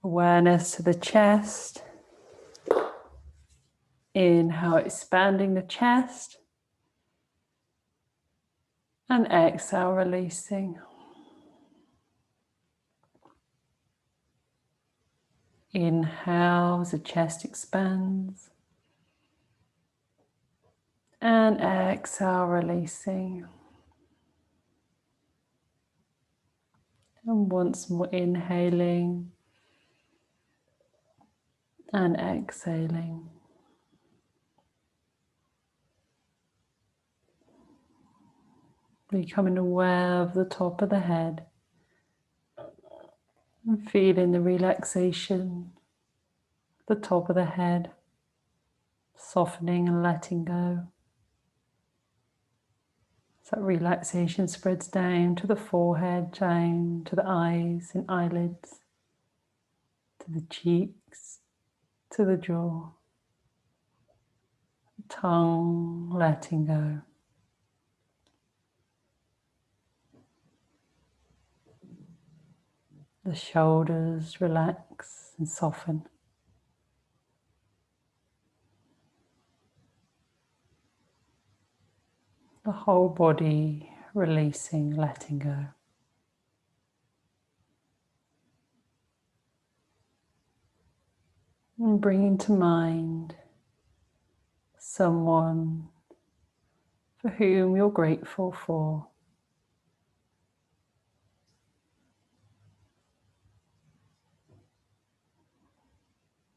Awareness to the chest. Inhale, expanding the chest. And exhale, releasing. Inhale as the chest expands. And exhale, releasing. And once more inhaling and exhaling. Becoming aware of the top of the head and feeling the relaxation, the top of the head, softening and letting go. So that relaxation spreads down to the forehead, down to the eyes and eyelids, to the cheeks, to the jaw, the tongue, letting go. The shoulders relax and soften. The whole body releasing, letting go. And bringing to mind someone for whom you're grateful for.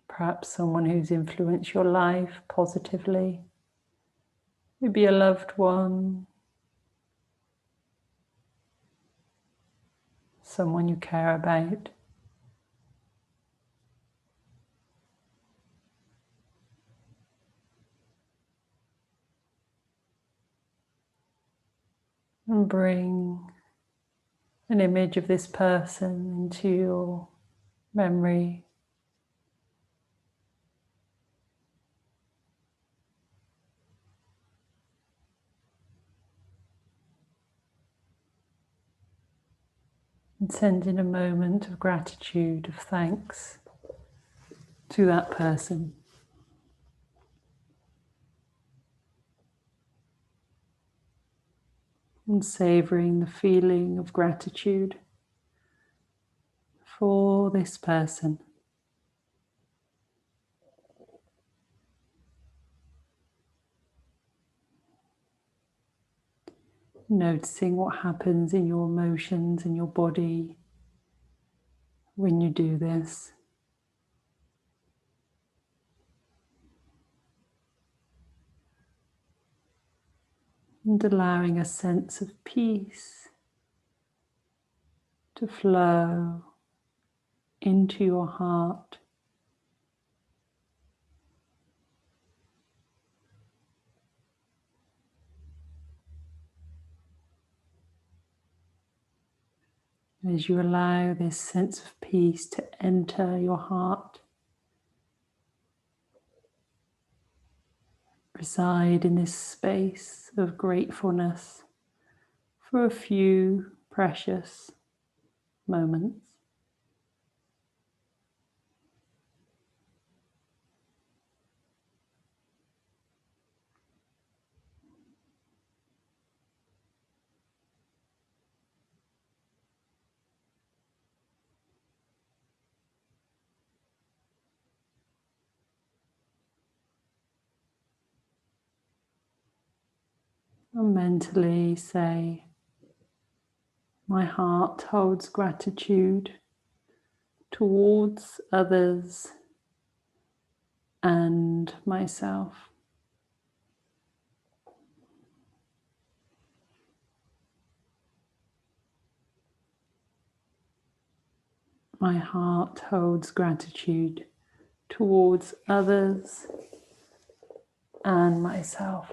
Perhaps someone who's influenced your life positively. Maybe a loved one, someone you care about. And bring an image of this person into your memory. And send in a moment of gratitude, of thanks to that person. And savoring the feeling of gratitude for this person. Noticing what happens in your emotions, in your body when you do this. And allowing a sense of peace to flow into your heart. As you allow this sense of peace to enter your heart, reside in this space of gratefulness for a few precious moments. And mentally say, my heart holds gratitude towards others and myself. My heart holds gratitude towards others and myself.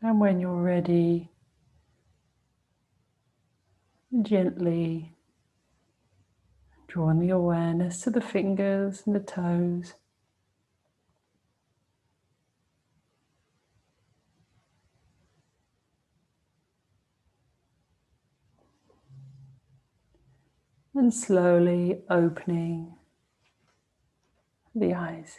And when you're ready, gently drawing the awareness to the fingers and the toes. And slowly opening the eyes.